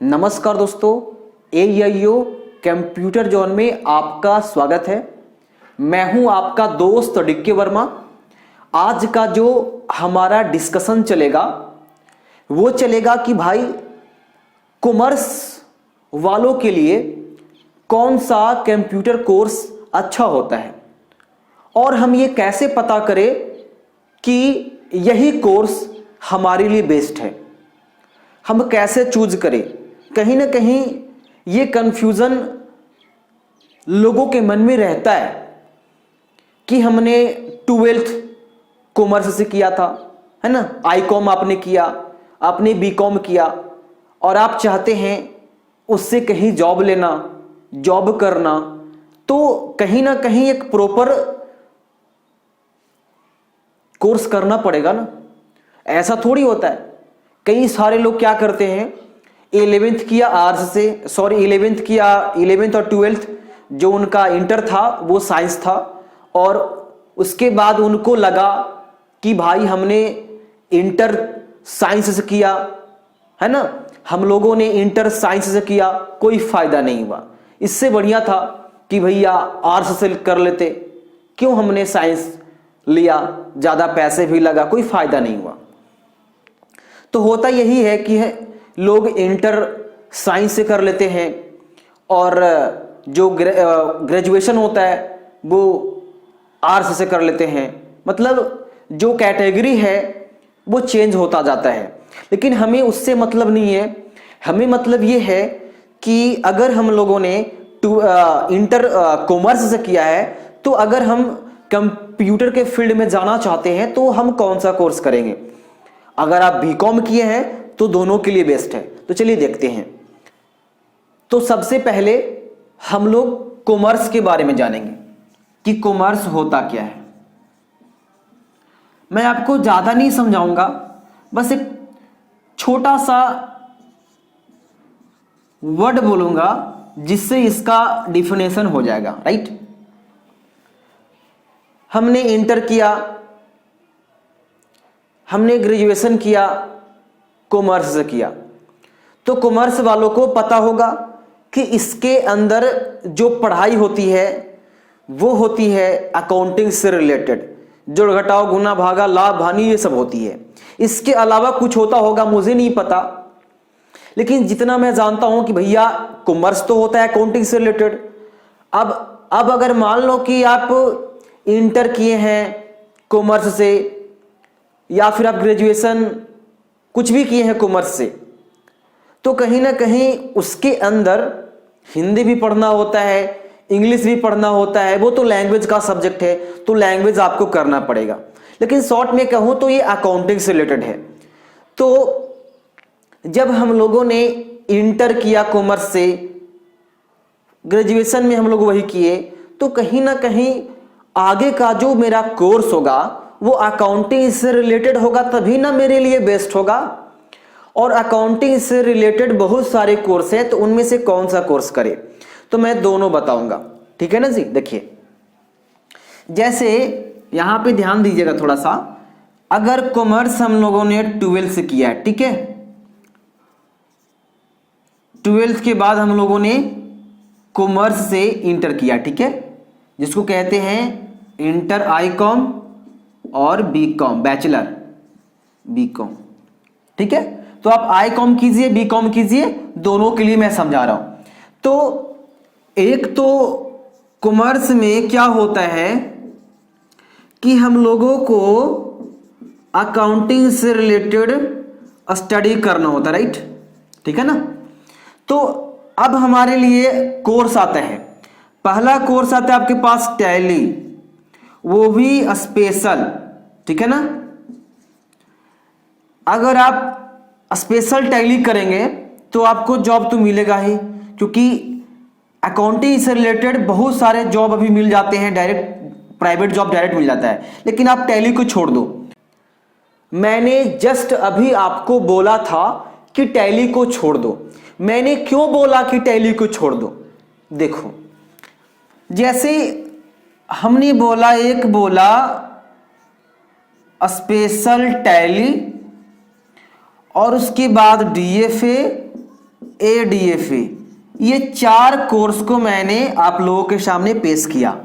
नमस्कार दोस्तों, AIO computer zone में आपका स्वागत है। मैं हूं आपका दोस्त डिक्के वर्मा। आज का जो हमारा डिस्कशन चलेगा वो चलेगा कि भाई कॉमर्स वालों के लिए कौन सा कंप्यूटर कोर्स अच्छा होता है और हम ये कैसे पता करें कि यही कोर्स हमारे लिए बेस्ट है, हम कैसे चूज करें। कहीं ना कहीं ये कंफ्यूजन लोगों के मन में रहता है कि हमने 12th कॉमर्स से किया था, है ना, ICOM आपने किया, आपने BCOM किया और आप चाहते हैं उससे कहीं जॉब लेना, जॉब करना, तो कहीं ना कहीं एक प्रॉपर कोर्स करना पड़ेगा ना। ऐसा थोड़ी होता है। कई सारे लोग क्या करते हैं, 11th किया आर्ट्स से, 11th किया, 11th और 12th जो उनका इंटर था वो साइंस था और उसके बाद उनको लगा कि भाई हमने इंटर साइंस से किया, है ना, हम लोगों ने इंटर साइंस से किया, कोई फायदा नहीं हुआ। इससे बढ़िया था कि भैया आर्ट्स से कर लेते, क्यों हमने साइंस लिया, ज्यादा पैसे भी लगा, कोई फायदा नहीं हुआ। तो होता यही है कि लोग इंटर साइंस से कर लेते हैं और जो ग्रेजुएशन होता है वो आर्ट्स से कर लेते हैं। मतलब जो कैटेगरी है वो चेंज होता जाता है, लेकिन हमें उससे मतलब नहीं है। हमें मतलब ये है कि अगर हम लोगों ने इंटर कॉमर्स से किया है तो अगर हम कंप्यूटर के फील्ड में जाना चाहते हैं तो हम कौन सा कोर्स करेंगे। अगर आप BCOM किए हैं तो दोनों के लिए बेस्ट है। तो चलिए देखते हैं। तो सबसे पहले हम लोग कॉमर्स के बारे में जानेंगे कि कॉमर्स होता क्या है। मैं आपको ज्यादा नहीं समझाऊंगा, बस एक छोटा सा वर्ड बोलूंगा जिससे इसका डिफिनेशन हो जाएगा, राइट। हमने इंटर किया, हमने ग्रेजुएशन किया, कॉमर्स से किया, तो कॉमर्स वालों को पता होगा कि इसके अंदर जो पढ़ाई होती है वो होती है अकाउंटिंग से रिलेटेड, जोड़ घटाव गुना भागा लाभ हानि ये सब होती है। इसके अलावा कुछ होता होगा, मुझे नहीं पता, लेकिन जितना मैं जानता हूं कि भैया कॉमर्स तो होता है अकाउंटिंग से रिलेटेड। अब अगर मान लो कि आप इंटर किए हैं कॉमर्स से या फिर आप ग्रेजुएशन कुछ भी किए हैं कॉमर्स से, तो कहीं ना कहीं उसके अंदर हिंदी भी पढ़ना होता है, इंग्लिश भी पढ़ना होता है। वो तो लैंग्वेज का सब्जेक्ट है, तो लैंग्वेज आपको करना पड़ेगा। लेकिन शॉर्ट में कहूं तो ये अकाउंटिंग से रिलेटेड है। तो जब हम लोगों ने इंटर किया कॉमर्स से, ग्रेजुएशन में हम लोग वही किए, तो कहीं ना कहीं आगे का जो मेरा कोर्स होगा वो अकाउंटिंग से रिलेटेड होगा, तभी ना मेरे लिए बेस्ट होगा। और अकाउंटिंग से रिलेटेड बहुत सारे कोर्स हैं, तो उनमें से कौन सा कोर्स करें, तो मैं दोनों बताऊंगा, ठीक है ना जी। देखिए, जैसे यहां पे ध्यान दीजिएगा थोड़ा सा। अगर कॉमर्स हम लोगों ने 12th से किया है, ठीक है, 12th के बाद हम लोगों ने कॉमर्स से इंटर किया, ठीक है, जिसको कहते हैं इंटर ICOM और BCOM, बैचलर BCOM, ठीक है। तो आप ICOM कीजिए, BCOM कीजिए, दोनों के लिए मैं समझा रहा हूं। तो एक तो कॉमर्स में क्या होता है कि हम लोगों को अकाउंटिंग से रिलेटेड स्टडी करना होता है, राइट, ठीक है ना। तो अब हमारे लिए कोर्स आता है, पहला कोर्स आता है आपके पास टैली, वो भी स्पेशल, ठीक है ना। अगर आप स्पेशल टैली करेंगे तो आपको जॉब तो मिलेगा ही, क्योंकि अकाउंटिंग से रिलेटेड बहुत सारे जॉब अभी मिल जाते हैं, डायरेक्ट प्राइवेट जॉब डायरेक्ट मिल जाता है। लेकिन आप टैली को छोड़ दो। मैंने जस्ट अभी आपको बोला था कि टैली को छोड़ दो। मैंने क्यों बोला कि टैली को छोड़ दो? देखो, जैसे हमने बोला, एक बोला स्पेशल टैली और उसके बाद DFA ADFA, ये 4 कोर्स को मैंने आप लोगों के सामने पेश किया।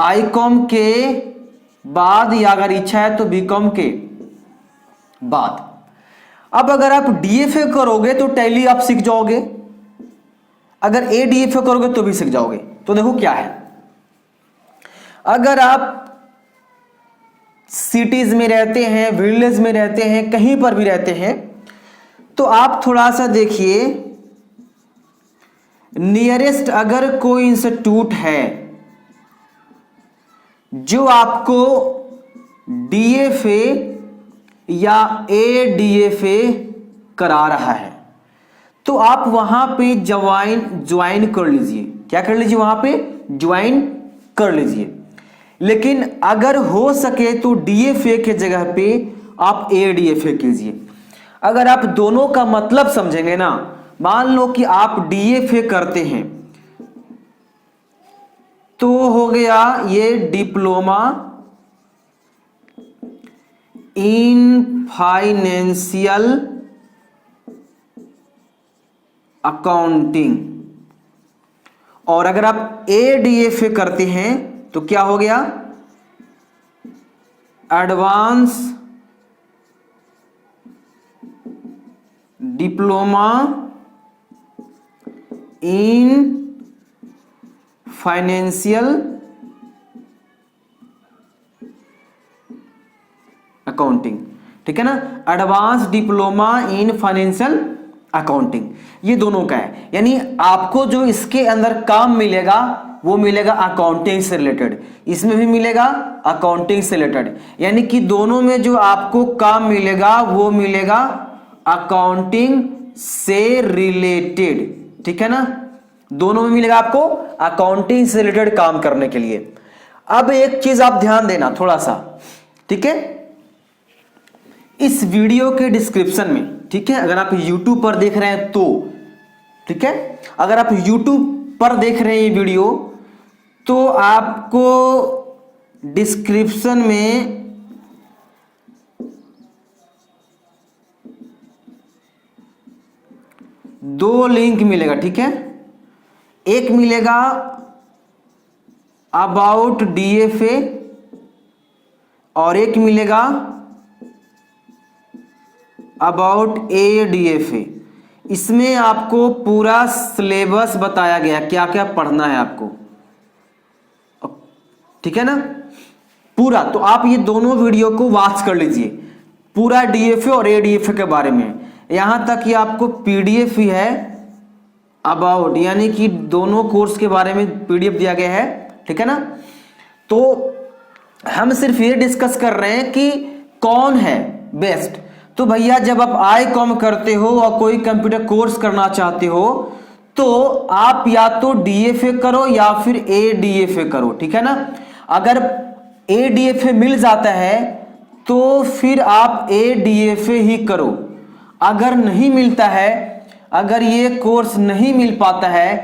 ICOM के बाद या अगर इच्छा है तो BCom के बाद। अब अगर आप DFA करोगे तो टैली आप सीख जाओगे, अगर ADFA करोगे तो भी सीख जाओगे। तो देखो क्या है, अगर आप सिटीज में रहते हैं, विलेज में रहते हैं, कहीं पर भी रहते हैं, तो आप थोड़ा सा देखिए नियरेस्ट अगर कोई इंस्टीट्यूट है जो आपको DFA या ADFA करा रहा है, तो आप वहां पे ज्वाइन कर लीजिए। क्या कर लीजिए? वहां पे ज्वाइन कर लीजिए। लेकिन अगर हो सके तो DFA के जगह पे आप ADFA कीजिए। अगर आप दोनों का मतलब समझेंगे ना, मान लो कि आप DFA करते हैं तो हो गया ये डिप्लोमा इन फाइनेंशियल अकाउंटिंग, और अगर आप ADFA करते हैं तो क्या हो गया? Advance diploma in financial accounting, ठीक है ना? Advance diploma in financial accounting, ये दोनों का है। यानी आपको जो इसके अंदर काम मिलेगा वो मिलेगा अकाउंटिंग से रिलेटेड, इसमें भी मिलेगा अकाउंटिंग से रिलेटेड। यानी कि दोनों में जो आपको काम मिलेगा वो मिलेगा अकाउंटिंग से रिलेटेड, ठीक है ना? दोनों में मिलेगा आपको अकाउंटिंग से रिलेटेड काम करने के लिए। अब एक चीज आप ध्यान देना थोड़ा सा, ठीक है? इस वीडियो के डिस्क्रिप्शन में, ठीक है, अगर आप YouTube पर देख रहे हैं तो, ठीक है, अगर आप YouTube पर देख रहे हैं ये वीडियो तो आपको डिस्क्रिप्शन में दो लिंक मिलेगा, ठीक है? एक मिलेगा अबाउट DFA और एक मिलेगा अबाउट ADFA। इसमें आपको पूरा सिलेबस बताया गया, क्या क्या पढ़ना है आपको, ठीक है ना? पूरा। तो आप ये दोनों वीडियो को वॉच कर लीजिए, पूरा DFA और ADFA के बारे में। यहां तक कि आपको PDF भी है अबाउट, यानी कि दोनों कोर्स के बारे में PDF दिया गया है, ठीक है ना? तो हम सिर्फ ये डिस्कस कर रहे हैं कि कौन है बेस्ट। तो भैया जब आप ICOM करते हो और कोई कंप्यूटर कोर्स करना चाहते हो तो आप या तो DFA करो या फिर ADFA करो, ठीक है ना? अगर ADFA मिल जाता है तो फिर आप ADFA ही करो। अगर नहीं मिलता है, अगर ये कोर्स नहीं मिल पाता है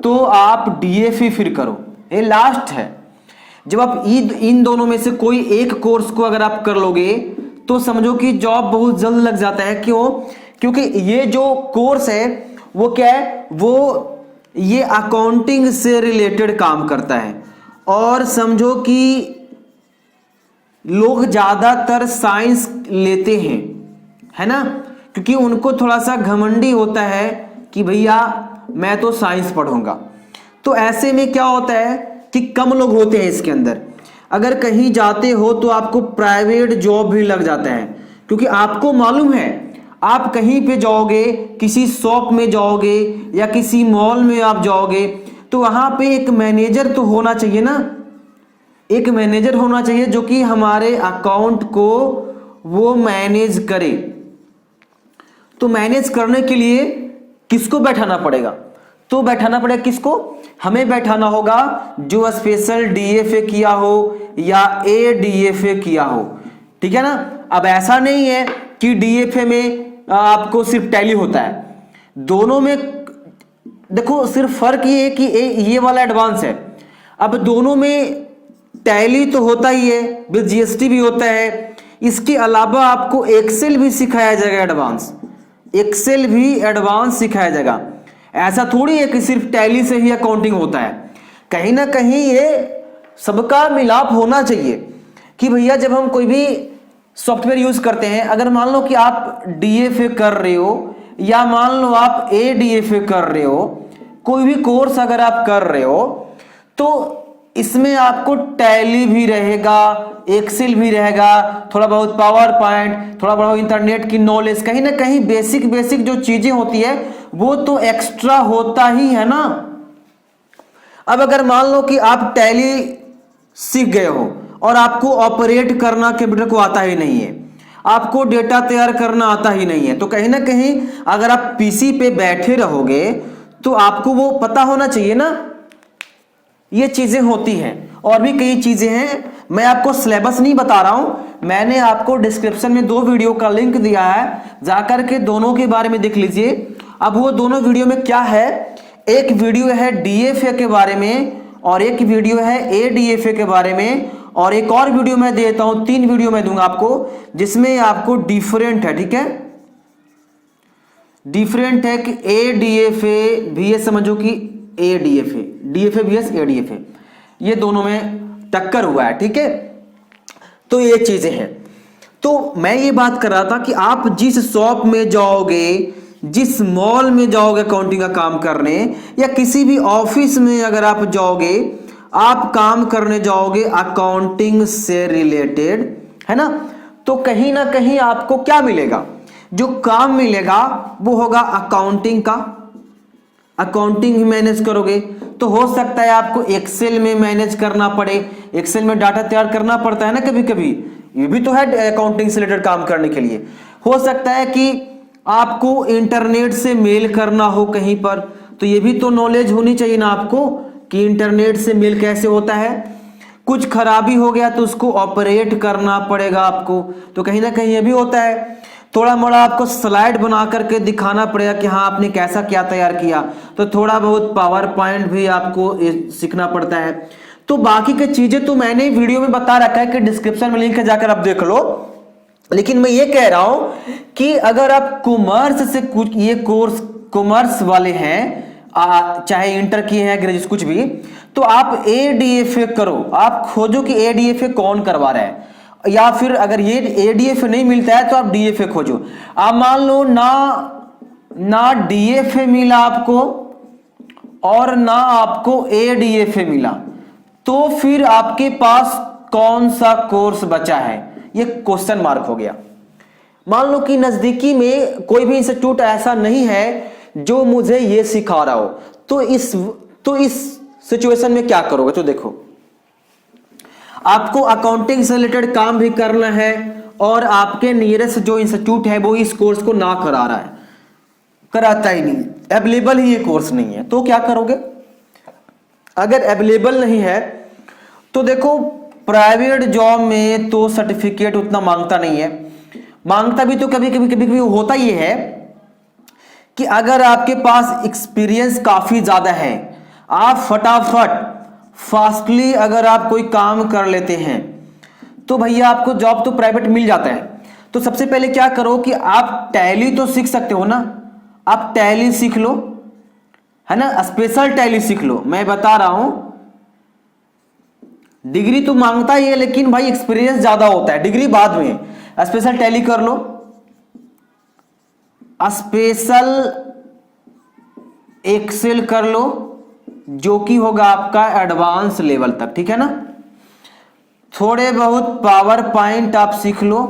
तो आप DFA फिर करो, ये लास्ट है। जब आप इन दोनों में से कोई एक कोर्स को अगर आप कर लोगे तो समझो कि जॉब बहुत जल्द लग जाता है। क्यों? क्योंकि ये जो कोर्स है वो क्या है, वो ये अकाउंटिंग से रिलेटेड काम करता है। और समझो कि लोग ज्यादातर साइंस लेते हैं, है ना? क्योंकि उनको थोड़ा सा घमंडी होता है कि भैया मैं तो साइंस पढ़ूंगा। तो ऐसे में क्या होता है कि कम लोग होते हैं इसके अंदर। अगर कहीं जाते हो तो आपको प्राइवेट जॉब भी लग जाता है, क्योंकि आपको मालूम है आप कहीं पे जाओगे, किसी शॉप में जाओगे या किसी मॉल में आप जाओगे तो वहां पे एक मैनेजर तो होना चाहिए ना, एक मैनेजर होना चाहिए जो कि हमारे अकाउंट को वो मैनेज करे। तो मैनेज करने के लिए किसको बैठाना पड़ेगा? तो बैठाना पड़ेगा किसको? हमें बैठाना होगा जो स्पेशल DFA किया हो या ADFA किया हो, ठीक है ना? अब ऐसा नहीं है कि DFA में आपको सिर्फ टैली होता है, दोनों में देखो सिर्फ फर्क ये है कि ये वाला एडवांस है। अब दोनों में टैली तो होता ही है, विद GST भी होता है। इसके अलावा आपको एक्सेल भी सिखाया जाएगा एडवांस, एक्सेल भी एडवांस सिखाया जाएगा। ऐसा थोड़ी है कि सिर्फ टैली से ही अकाउंटिंग होता है, कहीं ना कहीं ये सबका मिलाप होना चाहिए कि भैया जब हम कोई भी सॉफ्टवेयर यूज करते हैं, अगर मान लो कि आप डीएफए कर रहे हो या मान लो आप एडीएफए कर रहे हो, कोई भी कोर्स अगर आप कर रहे हो तो इसमें आपको टैली भी रहेगा, एक्सेल भी रहेगा, थोड़ा बहुत पावर पॉइंट, थोड़ा बहुत इंटरनेट की नॉलेज, कहीं ना कहीं बेसिक बेसिक जो चीजें होती है वो तो एक्स्ट्रा होता ही है ना। अब अगर मान लो कि आप टैली सीख गए हो और आपको ऑपरेट करना कंप्यूटर को आता ही नहीं है, आपको डेटा तैयार करना आता ही नहीं है, तो कहीं ना कहीं अगर आप पीसी पे बैठे रहोगे तो आपको वो पता होना चाहिए ना। ये चीजें होती हैं और भी कई चीजें हैं, मैं आपको सिलेबस नहीं बता रहा हूं, मैंने आपको डिस्क्रिप्शन में 2 वीडियो का लिंक दिया है, जाकर के दोनों के बारे में देख लीजिए। अब वो दोनों वीडियो में क्या है, एक वीडियो है डीएफए के बारे में और एक वीडियो है एडीएफए के बारे में, और एक और वीडियो मैं देता हूं, 3 वीडियो मैं दूंगा आपको जिसमें आपको डिफरेंट है, ठीक है, डिफरेंट है कि एडीएफए भी ये समझो कि एडीएफए, डीएफए बीएस एडीएफए, ये दोनों में टक्कर हुआ है, ठीक है। तो ये चीजें हैं। तो मैं ये बात कर रहा था कि आप जिस शॉप में जाओगे, जिस मॉल में जाओगे अकाउंटिंग का काम करने, या किसी भी ऑफिस में अगर आप जाओगे, आप काम करने जाओगे अकाउंटिंग से रिलेटेड, है ना, तो कहीं ना कहीं आपको क्या मिलेगा, जो काम मिलेगा वो होगा अकाउंटिंग का। अकाउंटिंग ही मैनेज करोगे तो हो सकता है आपको एक्सेल में मैनेज करना पड़े, एक्सेल में डाटा तैयार करना पड़ता है ना कभी कभी, ये भी तो है अकाउंटिंग से रिलेटेड काम करने के लिए। हो सकता है कि आपको इंटरनेट से मेल करना हो कहीं पर, तो ये भी तो नॉलेज होनी चाहिए ना आपको कि इंटरनेट से मेल कैसे होता है। कुछ खराबी हो गया तो उसको ऑपरेट करना पड़ेगा आपको, तो कहीं ना कहीं ये भी होता है। थोड़ा मोड़ा आपको स्लाइड बना करके दिखाना पड़ेगा कि हाँ आपने कैसा क्या तैयार किया, तो थोड़ा बहुत पावर पॉइंट भी आपको सीखना पड़ता है। तो बाकी की चीजें तो मैंने वीडियो में बता रखा है कि डिस्क्रिप्शन में लिंक है, जाकर आप देख लो। लेकिन मैं ये कह रहा हूं कि अगर आप कॉमर्स से कुछ ये कोर्स कॉमर्स वाले हैं, चाहे इंटर किए हैं ग्रेजुएट कुछ भी, तो आप एडीएफए करो, आप खोजो कि एडीएफए कौन करवा रहा है, या फिर अगर ये एडीएफए नहीं मिलता है तो आप डीएफए खोजो। आप मान लो ना डीएफए मिला आपको और ना आपको एडीएफए मिला, तो फिर आपके पास कौन सा कोर्स बचा है, ये क्वेश्चन मार्क हो गया। मान लो कि नजदीकी में कोई भी इंस्टीट्यूट ऐसा नहीं है जो मुझे ये सिखा रहा हो, तो इस सिचुएशन में क्या करोगे, तो देखो आपको अकाउंटिंग से रिलेटेड काम भी करना है और आपके नियरेस्ट जो इंस्टीट्यूट है वो इस कोर्स को ना करा रहा है, कराता ही नहीं, अवेलेबल ही ये कोर्स नहीं है, तो क्या करोगे। अगर अवेलेबल नहीं है तो देखो प्राइवेट जॉब में तो सर्टिफिकेट उतना मांगता नहीं है, मांगता भी तो कभी कभी होता ही है कि अगर आपके पास एक्सपीरियंस काफी ज्यादा है, आप फटाफट फास्टली अगर आप कोई काम कर लेते हैं तो भैया आपको जॉब तो प्राइवेट मिल जाता है। तो सबसे पहले क्या करो कि आप टैली तो सीख सकते हो ना, आप टैली सीख लो, है ना, स्पेशल टैली सीख लो। मैं बता रहा हूं डिग्री तो मांगता ही है लेकिन भाई एक्सपीरियंस ज्यादा होता है, डिग्री बाद में, स्पेशल टैली कर लो, स्पेशल एक्सेल कर लो जो कि होगा आपका एडवांस लेवल तक, ठीक है ना। थोड़े बहुत पावर पॉइंट आप सीख लो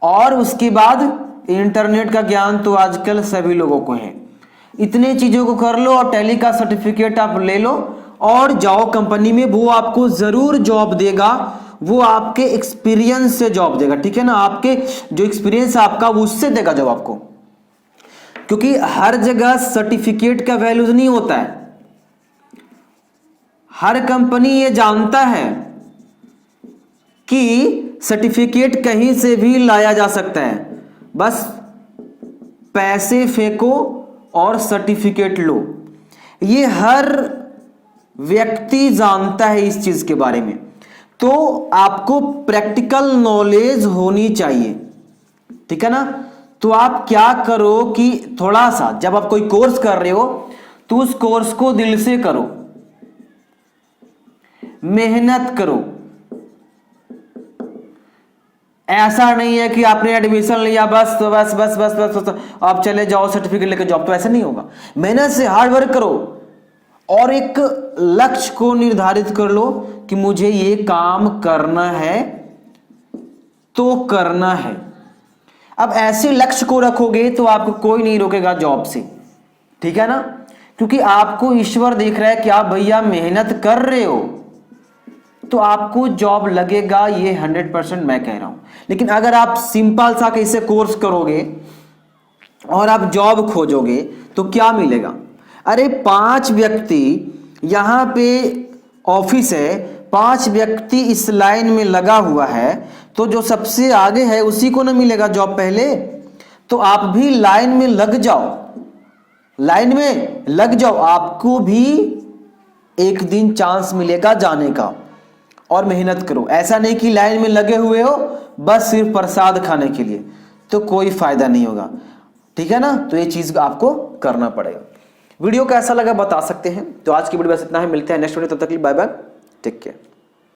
और उसके बाद इंटरनेट का ज्ञान तो आजकल सभी लोगों को है, इतने चीजों को कर लो और टैली का सर्टिफिकेट आप ले लो और जाओ कंपनी में, वो आपको जरूर जॉब देगा, वो आपके एक्सपीरियंस से जॉब देगा, ठीक है ना, आपके जो एक्सपीरियंस आपका वो उससे देगा जॉब आपको, क्योंकि हर जगह सर्टिफिकेट का वैल्यूज नहीं होता है। हर कंपनी ये जानता है कि सर्टिफिकेट कहीं से भी लाया जा सकता है, बस पैसे फेंको और सर्टिफिकेट लो, ये हर व्यक्ति जानता है इस चीज के बारे में। तो आपको प्रैक्टिकल नॉलेज होनी चाहिए, ठीक है ना। तो आप क्या करो कि थोड़ा सा जब आप कोई कोर्स कर रहे हो तो उस कोर्स को दिल से करो, मेहनत करो। ऐसा नहीं है कि आपने एडमिशन लिया बस तो बस बस बस बस, बस आप चले जाओ सर्टिफिकेट लेकर जॉब, तो ऐसा नहीं होगा। मेहनत से हार्ड वर्क करो और एक लक्ष्य को निर्धारित कर लो कि मुझे ये काम करना है तो करना है। अब ऐसे लक्ष्य को रखोगे तो आपको कोई नहीं रोकेगा जॉब से, ठीक है ना, क्योंकि आपको ईश्वर देख रहा है कि आप भैया मेहनत कर रहे हो तो आपको जॉब लगेगा, ये 100% मैं कह रहा हूं। लेकिन अगर आप सिंपल सा कैसे कोर्स करोगे और आप जॉब खोजोगे तो क्या मिलेगा? अरे 5 व्यक्ति यहां पे ऑफिस है, 5 व्यक्ति इस लाइन में लगा हुआ है, तो जो सबसे आगे है उसी को ना मिलेगा जॉब पहले। तो आप भी लाइन में लग जाओ, लाइन में लग जाओ, आपको भी एक दिन चांस मिलेगा जाने का। और मेहनत करो, ऐसा नहीं कि लाइन में लगे हुए हो बस सिर्फ प्रसाद खाने के लिए, तो कोई फायदा नहीं होगा, ठीक है ना। तो ये चीज आपको करना पड़ेगा। वीडियो कैसा लगा बता सकते हैं। तो आज की वीडियो बस इतना है, मिलते हैं नेक्स्ट वीडियो, तब तक के लिए बाय बाय, टेक केयर।